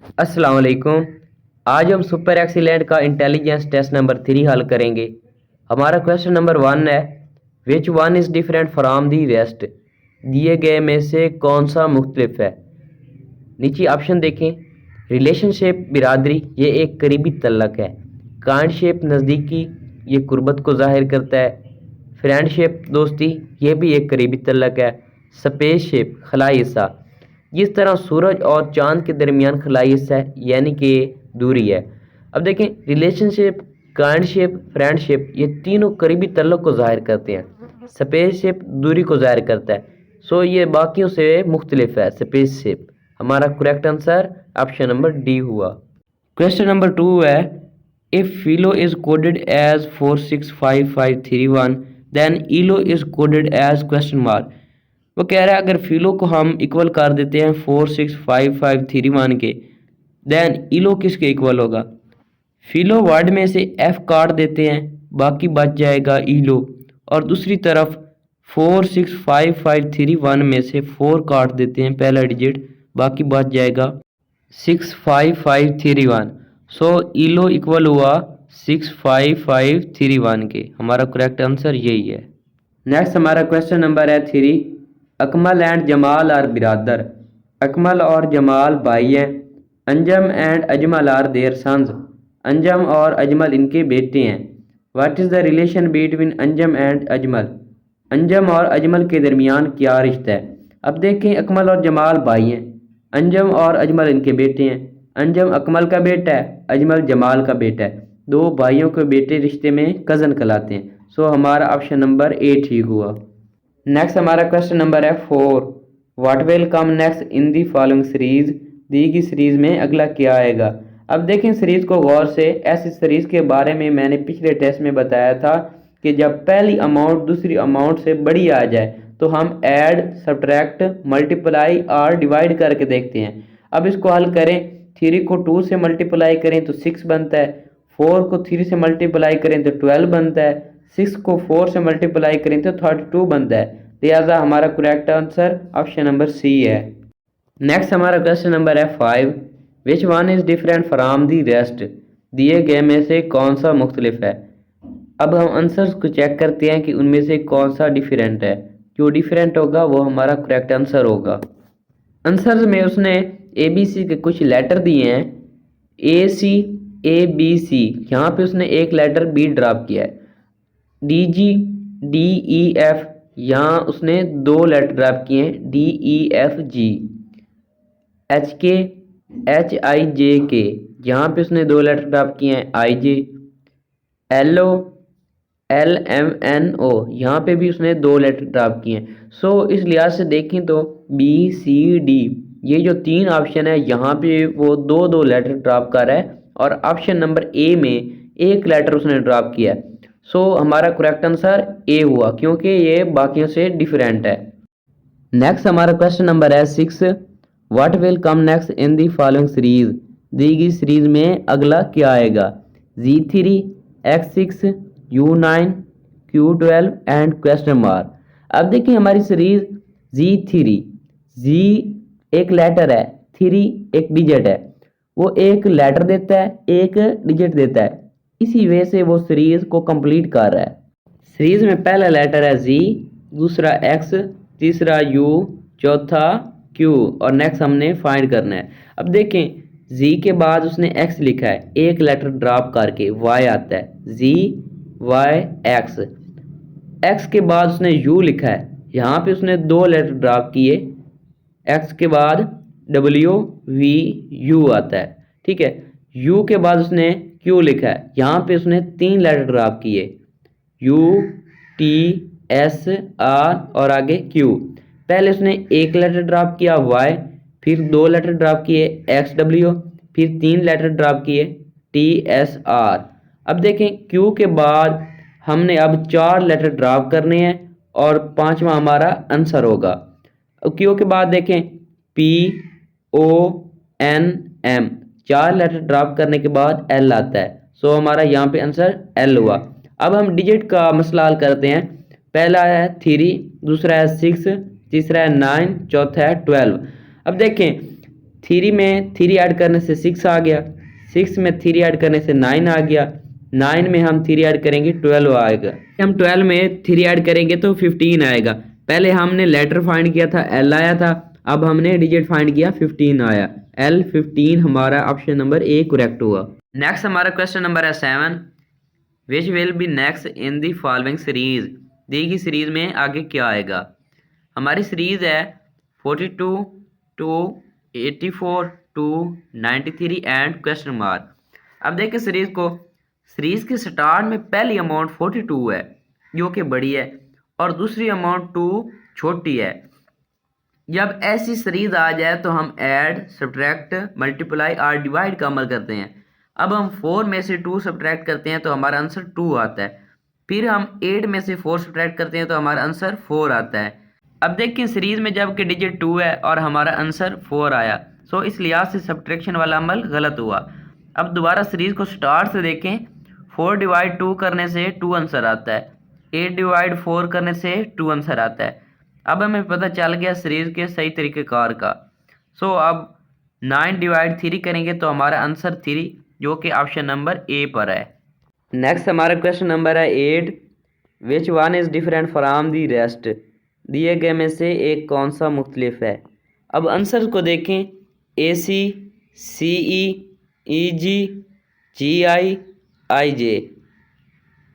अस्सलाम वालेकुम। आज हम सुपर एक्सीलेंट का इंटेलिजेंस टेस्ट नंबर 3 हल करेंगे। हमारा क्वेश्चन नंबर 1 है, विच one is different from the rest. दिए गए में से कौन सा मुख्तलिफ है। नीचे ऑप्शन देखें। रिलेशनशिप बिरादरी, ये एक करीबी तल्लक है। काइंडशिप नज़दीकी, ये कुर्बत को जाहिर करता है। फ्रेंडशिप दोस्ती, ये भी एक करीबी तल्लक है। स्पेसशिप खलाई हिस्सा, जिस तरह सूरज और चांद के दरमियान खलाई हिस्सा है, यानी कि दूरी है। अब देखें, रिलेशनशिप, काइंडशिप, फ्रेंडशिप, ये तीनों करीबी तल्लक को जाहिर करते हैं। स्पेसशिप दूरी को जाहिर करता है। सो ये बाकियों से मुख्तलिफ है स्पेसशिप। हमारा correct answer option number D हुआ। क्वेश्चन नंबर 2 है, if filo is coded as 465531 then elo is coded as question mark. वो कह रहा है अगर फिलो को हम इक्वल कर देते हैं 465531 के, देन ईलो किसके इक्वल होगा। फिलो वर्ड में से एफ काट देते हैं, बाकी बच जाएगा ईलो। और दूसरी तरफ 465531 में से 4 काट देते हैं पहला डिजिट, बाकी बच जाएगा 65531। सो ईलो इक्वल हुआ 65531 के। हमारा करेक्ट आंसर यही है। नेक्स्ट हमारा क्वेश्चन नंबर है 3, अकमल एंड जमाल आर बिरादर। अकमल और जमाल भाई हैं। Anjum and Ajmal are their sons. Anjum और अजमल इनके बेटे हैं। What is the relation between Anjum and Ajmal. Anjum और अजमल के दरमियान क्या रिश्ता है। अब देखें, अकमल और जमाल भाई हैं। अंजम और अजमल इनके बेटे हैं। अंजम अकमल का बेटा है, अजमल जमाल का बेटा है। दो भाइयों के बेटे रिश्ते में कज़न कहलाते हैं। सो हमारा ऑप्शन नंबर ए ठीक हुआ। नेक्स्ट हमारा क्वेश्चन नंबर है 4, what will come next in the following series. दी गई सीरीज में अगला क्या आएगा। अब देखें सीरीज को गौर से। ऐसी सीरीज के बारे में मैंने पिछले टेस्ट में बताया था कि जब पहली अमाउंट दूसरी अमाउंट से बड़ी आ जाए तो हम ऐड, सब्ट्रैक्ट, मल्टीप्लाई और डिवाइड करके देखते हैं। अब इसको हल करें। 3 को 2 से मल्टीप्लाई करें तो 6 बनता है। 4 को 3 से मल्टीप्लाई करें तो 12 बनता है। 6 को 4 से मल्टीप्लाई करें तो 32 बनता है। लिहाजा हमारा correct answer option number C है। नेक्स्ट हमारा क्वेश्चन नंबर है 5, which one is different from the rest. दिए गए में से कौन सा मुख्तलिफ है। अब हम आंसर्स को चेक करते हैं कि उनमें से कौन सा डिफरेंट है। जो डिफरेंट होगा वो हमारा करेक्ट आंसर होगा। आंसर्स में उसने ए बी सी के कुछ लेटर दिए हैं, ए सी, ए बी सी। यहाँ पे उसने एक लेटर बी ड्रॉप किया है। D G, D E F, यहाँ उसने 2 लेटर ड्रॉप किए हैं, D E F G. H K, H I J K, यहाँ पे उसने 2 लेटर ड्रॉप किए हैं, I J. L O, L M N O, यहाँ पे भी उसने 2 लेटर ड्रॉप किए हैं। सो इस लिहाज से देखें तो बी सी डी, ये जो 3 ऑप्शन है यहाँ पे वो 2 लेटर ड्रॉप कर रहा है और ऑप्शन नंबर ए में एक लेटर उसने ड्रॉप किया है। सो हमारा करेक्ट आंसर ए हुआ क्योंकि ये बाकियों से डिफरेंट है। नेक्स्ट हमारा क्वेश्चन नंबर है 6, what will come next in the following series. दी गई सीरीज में अगला क्या आएगा। Z3, X6, U9, Q12 and question mark. अब देखिए हमारी सीरीज Z3, Z एक लेटर है, 3 एक डिजिट है। वो एक लेटर देता है, एक डिजिट देता है। इसी वजह से वो सीरीज को कंप्लीट कर रहा है। सीरीज में पहला लेटर है Z, दूसरा X, तीसरा U, चौथा Q और नेक्स्ट हमने फाइंड करना है। अब देखें, Z के बाद उसने X लिखा है, एक लेटर ड्रॉप करके Y आता है, Z Y X। X के बाद उसने U लिखा है, यहाँ पे उसने 2 लेटर ड्रॉप किए। X के बाद W V U आता है, ठीक है। U के बाद उसने Q लिखा है, यहाँ पे उसने 3 लेटर ड्रॉप किए, U T S R और आगे Q। पहले उसने एक लेटर ड्रॉप किया Y, फिर 2 लेटर ड्रॉप किए X W, फिर 3 लेटर ड्रॉप किए T S R। अब देखें Q के बाद हमने अब 4 लेटर ड्रॉप करने हैं और 5वां हमारा आंसर होगा। Q के बाद देखें P O N M, 4 letter drop करने के बाद L आता है। सो हमारा यहाँ पे आंसर L हुआ। अब हम डिजिट का मसला हल करते हैं। पहला है 3, दूसरा है 6, तीसरा है 9, चौथा है 12। अब देखें 3 में 3 ऐड करने से 6 आ गया, 6 में 3 ऐड करने से 9 आ गया, 9 में हम 3 ऐड करेंगे 12 आएगा। हम 12 में 3 ऐड करेंगे तो 15 आएगा। पहले हमने लेटर फाइंड किया था, एल आया था, अब हमने डिजिट फाइंड किया, 15 आया। एल 15 हमारा ऑप्शन नंबर ए करेक्ट हुआ। नेक्स्ट हमारा क्वेश्चन नंबर है 7, which will be next in the following series. दी गई सीरीज में आगे क्या आएगा। हमारी सीरीज है 42 to 84 to 93 and question mark. अब देखिए सीरीज को, सीरीज के स्टार्ट में पहली अमाउंट 42 है जो कि बड़ी है और दूसरी अमाउंट 2 छोटी है। जब ऐसी सीरीज आ जाए तो हम ऐड, सब्ट्रैक्ट, मल्टीप्लाई और डिवाइड का अमल करते हैं। अब हम 4 में से 2 सब्ट्रैक्ट करते हैं तो हमारा आंसर 2 आता है। फिर हम 8 में से 4 सब्ट्रैक्ट करते हैं तो हमारा आंसर 4 आता है। अब देखिए सीरीज में जब कि डिजिट 2 है और हमारा आंसर 4 आया, सो इस लिहाज से सब्ट्रैक्शन वाला अमल गलत हुआ। अब दोबारा सीरीज को स्टार्ट से देखें, 4 डिवाइड 2 करने से 2 आंसर आता है, 8 डिवाइड 4 करने से 2 आंसर आता है। अब हमें पता चल गया सीरीज के सही तरीक़ेकार का। सो अब 9 डिवाइड 3 करेंगे तो हमारा आंसर 3 जो कि ऑप्शन नंबर ए पर है। नेक्स्ट हमारा क्वेश्चन नंबर है 8, विच one is different from the rest. दिए गए में से एक कौन सा मुख्तलिफ है। अब आंसर को देखें, ए सी, सी ई जी, जी आई जे।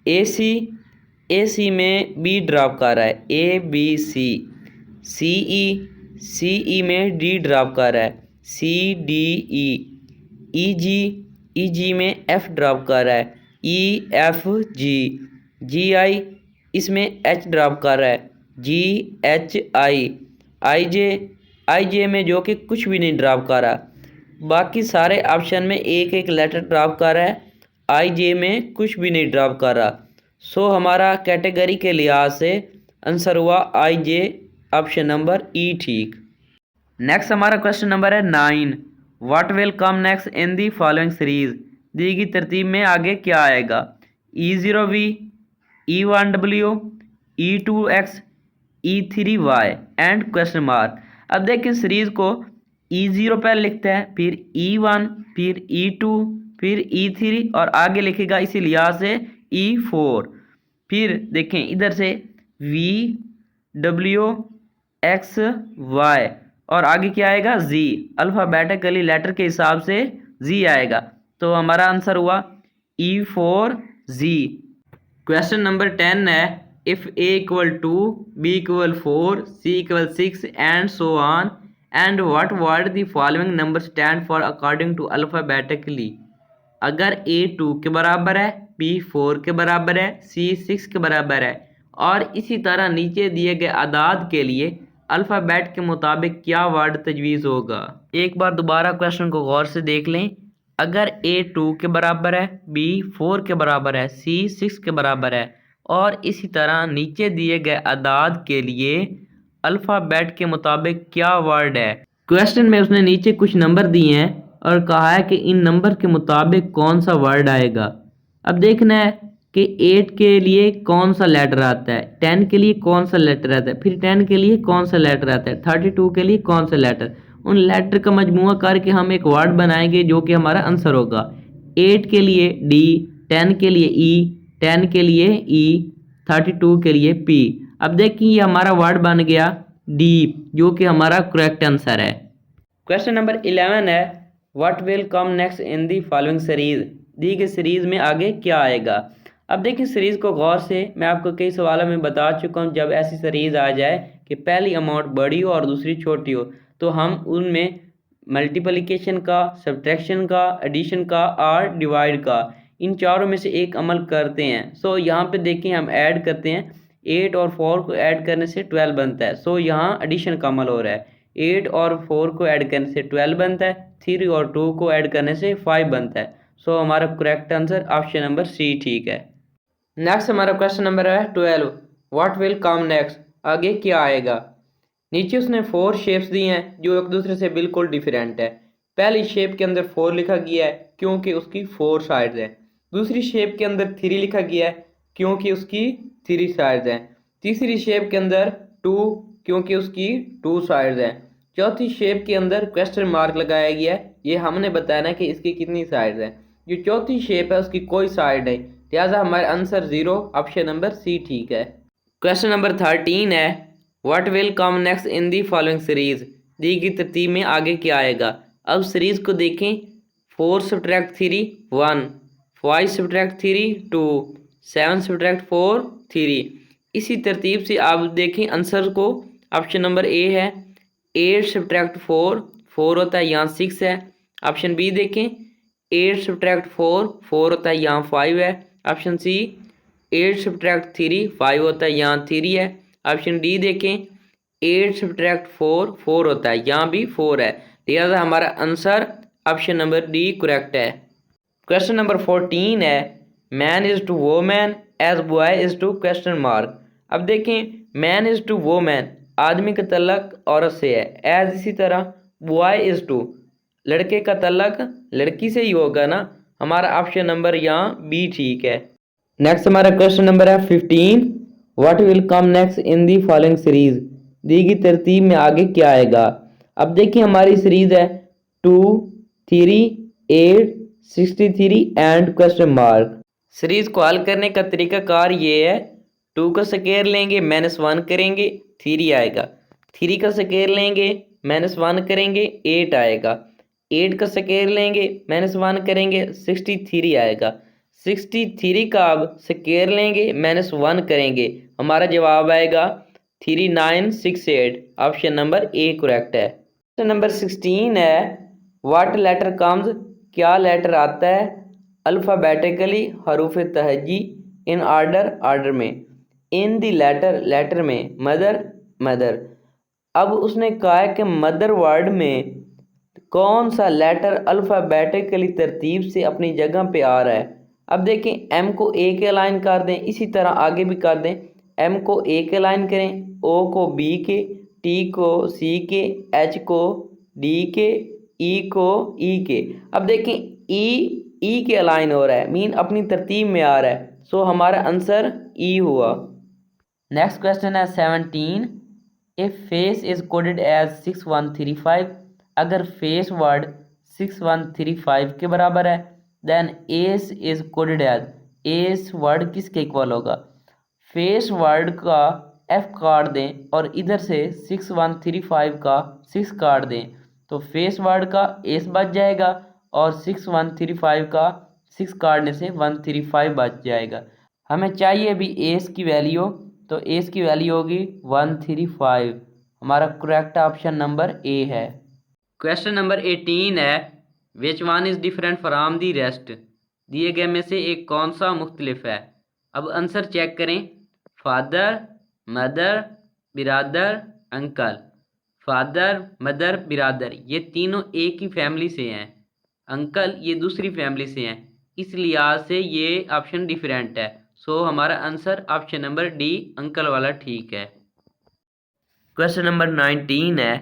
ए सी में बी ड्रॉप कर रहा है, ए बी सी ई में डी ड्रॉप कर रहा है, सी डी ई जी में एफ ड्रॉप कर रहा है, ई एफ जी आई इसमें एच ड्रॉप कर रहा है, जी एच आई जे में जो कि कुछ भी नहीं ड्रॉप कर रहा। बाकी सारे ऑप्शन में एक एक लेटर ड्रॉप कर रहा है, आई जे में कुछ भी नहीं ड्रॉप कर रहा। सो हमारा कैटेगरी के लिहाज से आंसर हुआ आई जे, ऑप्शन नंबर ई ठीक। नेक्स्ट हमारा क्वेश्चन नंबर है 9, what will come next in the following series. दी गई तरतीब में आगे क्या आएगा। E0V, E1W, E2X, E3Y and question mark. अब देखिए सीरीज को E0 पहले लिखता है, फिर E1, फिर E2, फिर E3 और आगे लिखेगा इसी लिहाज से E4। फिर देखें इधर से VWXY और आगे क्या आएगा Z, अल्फ़ाबेटिकली लेटर के हिसाब से Z आएगा। तो हमारा आंसर हुआ E4Z। क्वेश्चन नंबर 10 है, if A equal 2, B equal 4, C equal 6 and so on and what word the following number stand for according to alphabetically. अगर A 2 के बराबर है, B 4 के बराबर है, C 6 के बराबर है और इसी तरह नीचे दिए गए आदाद के लिए अल्फ़ाबेट के मुताबिक क्या वर्ड तजवीज़ होगा। एक बार दोबारा क्वेश्चन को गौर से देख लें। अगर A 2 के बराबर है, B 4 के बराबर है, C 6 के बराबर है और इसी तरह नीचे दिए गए आदाद के लिए अल्फ़ाबेट के मुताबिक क्या वर्ड है। क्वेश्चन में उसने नीचे कुछ नंबर दिए हैं और कहा है कि इन नंबर के मुताबिक कौन सा वर्ड आएगा। अब देखना है कि 8 के लिए कौन सा लेटर आता है, 10 के लिए कौन सा लेटर आता है, फिर 10 के लिए कौन सा लेटर आता है, 32 के लिए कौन सा लेटर। उन लेटर का मजमूआ करके हम एक वर्ड बनाएंगे जो कि हमारा आंसर होगा। 8 के लिए डी, 10 के लिए ई, 10 के लिए ई, 32 के लिए पी। अब देखिए ये हमारा वर्ड बन गया डी जो कि हमारा करेक्ट आंसर है। क्वेश्चन नंबर 11 है, what will come next in the following series. दी गई सीरीज में आगे क्या आएगा। अब देखिए सीरीज को गौर से, मैं आपको कई सवालों में बता चुका हूँ, जब ऐसी सीरीज आ जाए कि पहली अमाउंट बड़ी हो और दूसरी छोटी हो तो हम उनमें मल्टीप्लिकेशन का, सब्ट्रैक्शन का, एडिशन का और डिवाइड का, इन चारों में से एक अमल करते हैं। सो यहाँ पे देखें हम ऐड करते हैं, 8 और 4 को ऐड करने से 12 बनता है। सो यहाँ एडिशन का अमल हो रहा है, 8 और 4 को ऐड करने से 12 बनता है, 3 और 2 को ऐड करने से 5 बनता है। सो हमारा correct answer option number C ठीक है। नेक्स्ट हमारा क्वेश्चन नंबर है 12, व्हाट विल कम नेक्स्ट। आगे क्या आएगा। नीचे उसने 4 शेप्स दी हैं जो एक दूसरे से बिल्कुल डिफरेंट है। पहली शेप के अंदर 4 लिखा गया है क्योंकि उसकी 4 साइड्स हैं। दूसरी शेप के अंदर 3 लिखा गया है क्योंकि उसकी 3 साइड्स हैं। तीसरी शेप के अंदर 2 क्योंकि उसकी 2 साइड्स हैं। चौथी शेप के अंदर क्वेश्चन मार्क लगाया गया है, ये हमने बताया कि इसकी कितनी साइड है। जो चौथी शेप है उसकी कोई साइड नहीं, लिहाजा हमारा आंसर 0, ऑप्शन नंबर सी ठीक है। क्वेश्चन नंबर 13 है, what will come next in the following series, दी गई तरतीब में आगे क्या आएगा। अब सीरीज को देखें, 4 सब्ट्रैक्ट 3 1, 5 सब्ट्रैक्ट 3 2, 7 सब्ट्रैक्ट 4 3। इसी तरतीब से आप देखें आंसर को, ऑप्शन नंबर ए है 8 सब्ट्रैक्ट 4 4 होता है, यहाँ 6 है। ऑप्शन बी देखें 8 सब्ट्रैक्ट 4 4 होता है, यहाँ 5 है। ऑप्शन सी 8 सब्ट्रैक्ट 3 5 होता है, यहाँ 3 है। ऑप्शन डी देखें 8 सब्ट्रैक्ट 4 4 होता है, यहाँ भी 4 है। लिहाजा हमारा answer option number D correct है। क्वेश्चन नंबर 14 है, man is to woman as boy is to question mark. अब देखें मैन इज टू वोमैन, आदमी का तल्लक औरत से है, एज इसी तरह बॉय इज टू, लड़के का तल्लक लड़की से ही होगा ना। हमारा ऑप्शन नंबर यहाँ बी ठीक है। नेक्स्ट हमारा क्वेश्चन नंबर है 15, what will come next in the following series, दी गई तरतीब में आगे क्या आएगा। अब देखिए हमारी सीरीज है 2 3 8 63 एंड क्वेश्चन मार्क। सीरीज को हल करने का तरीकाकार ये है, 2 का स्क्वायर लेंगे -1 करेंगे 3 आएगा, 3 का स्क्वायर लेंगे -1 करेंगे 8 आएगा, 8 का स्क्वायर लेंगे -1 करेंगे 63 आएगा, 63 का अब स्क्वायर लेंगे -1 करेंगे, हमारा जवाब आएगा 3968। ऑप्शन नंबर ए करेक्ट है। क्वेश्चन नंबर 16 है, व्हाट लेटर कम्स, क्या लेटर आता है अल्फ़ाबेटिकली हरूफ तहजी इन ऑर्डर ऑर्डर में, इन दी लेटर लेटर में, मदर मदर। अब उसने कहा है कि मदर वर्ड में कौन सा लेटर अल्फ़ाबेटिकली तरतीब से अपनी जगह पे आ रहा है। अब देखें एम को ए के अलाइन कर दें, इसी तरह आगे भी कर दें, एम को ए के अलाइन करें, ओ को बी के, टी को सी के, एच को डी के, ई को ई के। अब देखें ई के अलाइन हो रहा है, मीन अपनी तरतीब में आ रहा है, सो हमारा आंसर ई हुआ। नेक्स्ट क्वेश्चन है 17, if face is coded as 6135, अगर फेस वर्ड 6135 के बराबर है, then S is coded as, S word किसके इक्वल होगा। फेस वर्ड का एफ काट दें और इधर से 6135 का 6 काट दें, तो फेस वर्ड का एस बच जाएगा और 6135 का 6 काटने से 135 बच जाएगा। हमें चाहिए अभी एस की वैल्यू, तो एस की वैल्यू होगी 135। हमारा करेक्ट ऑप्शन नंबर ए है। क्वेश्चन नंबर 18 है, विच one is different from the rest, दिए गए में से एक कौन सा मुख्तलिफ है। अब आंसर चेक करें, फादर मदर बिरादर अंकल। फादर मदर बिरादर ये तीनों एक ही फैमिली से हैं, अंकल ये दूसरी फैमिली से हैं, इस लिहाज से ये ऑप्शन डिफरेंट है। सो हमारा answer option number D uncle वाला ठीक है। क्वेश्चन नंबर 19 है,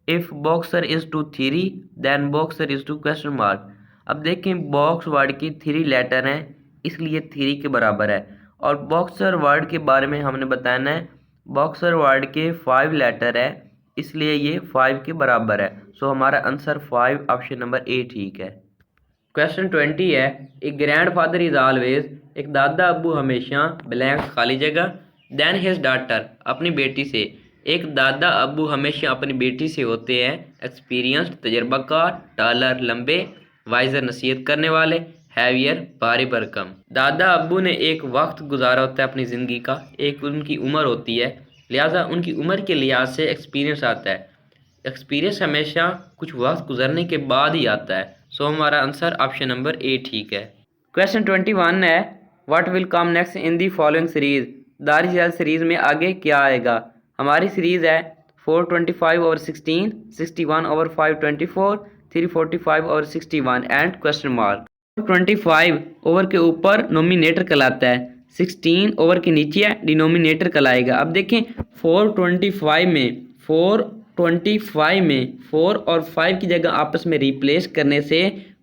if boxer is to 3 then boxer is to question mark. अब देखें बॉक्स वर्ड की 3 लेटर हैं, इसलिए 3 के बराबर है, और बॉक्सर वर्ड के बारे में हमने बताना है, बॉक्सर वर्ड के 5 लेटर है, इसलिए ये 5 के बराबर है। सो हमारा आंसर 5 ऑप्शन नंबर ए ठीक है। क्वेश्चन 20 है, एक ग्रैंड फादर इज ऑलवेज, एक दादा अब्बू हमेशा ब्लैंक खाली जगह, देन हिज डॉटर अपनी बेटी से, एक दादा अब्बू हमेशा अपनी बेटी से होते हैं एक्सपीरियंस्ड तजर्बाकार, टालर लंबे, वाइजर नसीहत करने वाले, हैवियर भारी भरकम। दादा अब्बू ने एक वक्त गुजारा होता है अपनी ज़िंदगी का, एक उनकी उम्र होती है, लिहाजा उनकी उम्र के लिहाज से एक्सपीरियंस आता है, एक्सपीरियंस हमेशा कुछ वक्त गुजरने के बाद ही आता है। सो हमारा आंसर ऑप्शन नंबर ए ठीक है। क्वेश्चन 21 है, what will come next in the following series, दारियाल सीरीज में आगे क्या आएगा। हमारी सीरीज है 425 over 16, 61 over 524, 345 over 61 and question mark. 425 over के ऊपर नोमिनेटर कहलाता है, 16 ओवर के नीचे है डिनोमिनेटर कहलाएगा। अब देखें 425 में 4 और 5 की जगह आपस में रिप्लेस करने से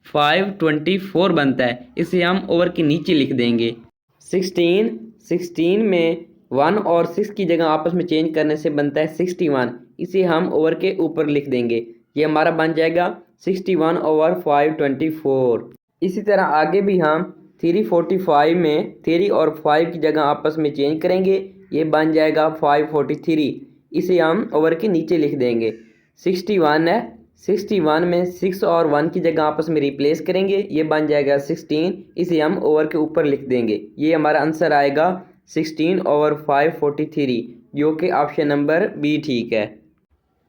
524 बनता है, इसे हम ओवर के नीचे लिख देंगे। 16 में 1 और 6 की जगह आपस में चेंज करने से बनता है 61, इसे हम ओवर के ऊपर लिख देंगे। ये हमारा बन जाएगा 61/524। इसी तरह आगे भी हम 345 में 3 और 5 की जगह आपस में चेंज करेंगे, ये बन जाएगा 543। इसे हम ओवर के नीचे लिख देंगे। 61 है, 61 में 6 और 1 की जगह आपस में रिप्लेस करेंगे, ये बन जाएगा 16। इसे हम ओवर के ऊपर लिख देंगे। ये हमारा आंसर आएगा 16/543, जो कि ऑप्शन नंबर बी ठीक है।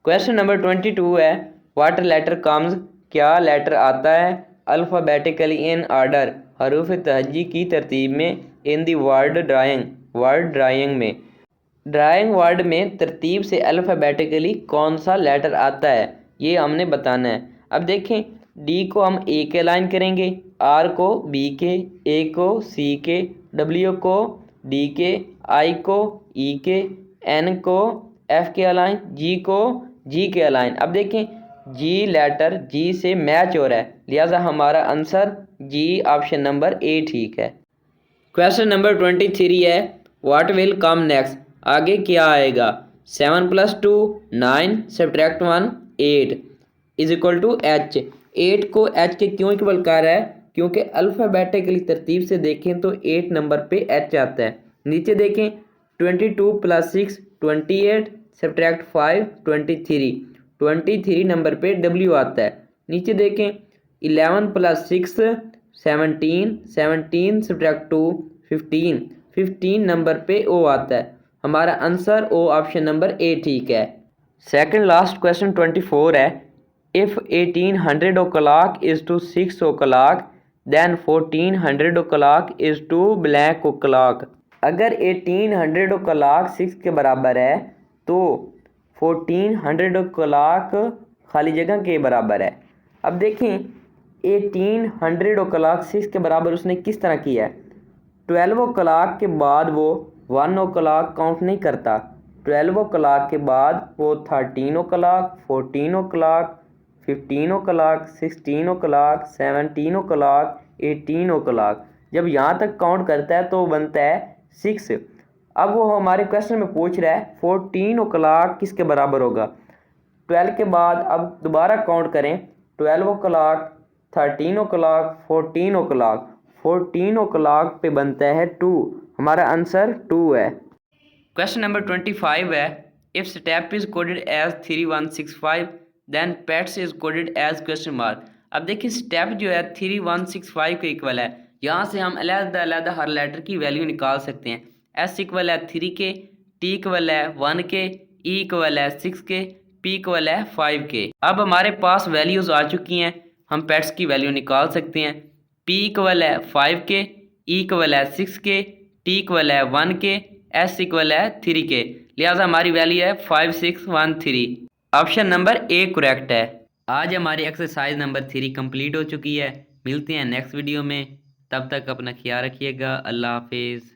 क्वेश्चन नंबर 22 है, व्हाट लेटर कम्स, क्या लेटर आता है अल्फ़ाबेटिकली इन आर्डर, हरूफ तहज्जी की तरतीब में, in the word drawing, word drawing में। ड्राइंग वर्ड में तरतीब से अल्फ़ाबेटिकली कौन सा लेटर आता है, ये हमने बताना है। अब देखें, डी को हम ए के अलाइन करेंगे, आर को बी के, ए को सी के, डब्ल्यू को डी के, आई को ई के, एन को एफ के अलाइन, जी को जी के अलाइन। अब देखें, जी लेटर जी से मैच हो रहा है, लिहाजा हमारा आंसर जी ऑप्शन नंबर ए ठीक है। क्वेश्चन नंबर 23 है, व्हाट विल कम नेक्स्ट, आगे क्या आएगा। 7 + 2 9 subtract 1 8 is equal to H. 8 को एच के क्यों इक्वल कर रहा है, क्योंकि अल्फ़ाबेटिकली तरतीब से देखें तो 8 नंबर पे एच आता है। नीचे देखें, 22 + 6 28 सब्ट्रैक्ट 5 23, 23 नंबर पे डब्ल्यू आता है। नीचे देखें, 11 + 6 17, 17 सब्ट्रैक्ट 2 15, 15 नंबर पे ओ आता है। हमारा answer O option number A ठीक है। सेकंड लास्ट क्वेश्चन 24 है, if 1800 o'clock is to 6 o'clock then 1400 o'clock is to black o'clock। अगर 1800 o'clock 6 के बराबर है तो 1400 o'clock खाली जगह के बराबर है। अब देखें, 1800 o'clock 6 के बराबर उसने किस तरह किया है। 12 o'clock के बाद वो 1 o'clock काउंट नहीं करता। 12 o'clock के बाद वो 13 o'clock 14 o'clock 15 o'clock 16 o'clock 17 o'clock 18 o'clock जब यहाँ तक काउंट करता है तो बनता है 6। अब वो हमारे क्वेश्चन में पूछ रहा है 14 o'clock किसके बराबर होगा। 12 के बाद अब दोबारा काउंट करें, 12 o'clock 13 o'clock 14 o'clock 14 o'clock पे बनता है 2। हमारा आंसर 2 है। क्वेश्चन नंबर 25 है, if step is coded as 3165 then pets is coded as question mark. अब देखिए, स्टेप जो है 3165 के इक्वल है। यहाँ से हम अलग-अलग हर लेटर की वैल्यू निकाल सकते हैं। एस इक्वल है 3 के, टी इक्वल है 1 के, ई इक्वल है 6 के, पी इक्वल है 5 के। अब हमारे पास वैल्यूज़ आ चुकी हैं, हम पेट्स की वैल्यू निकाल सकते हैं। पी इक्वल है 5 के, ई इक्वल है 6 के, टी इक्वल है 1 के, एस इक्वल है 3 के। लिहाजा हमारी वैल्यू है 5613। ऑप्शन नंबर ए करेक्ट है। आज हमारी एक्सरसाइज नंबर 3 कंप्लीट हो चुकी है। मिलते हैं नेक्स्ट वीडियो में, तब तक अपना ख्याल रखिएगा। अल्लाह हाफिज़।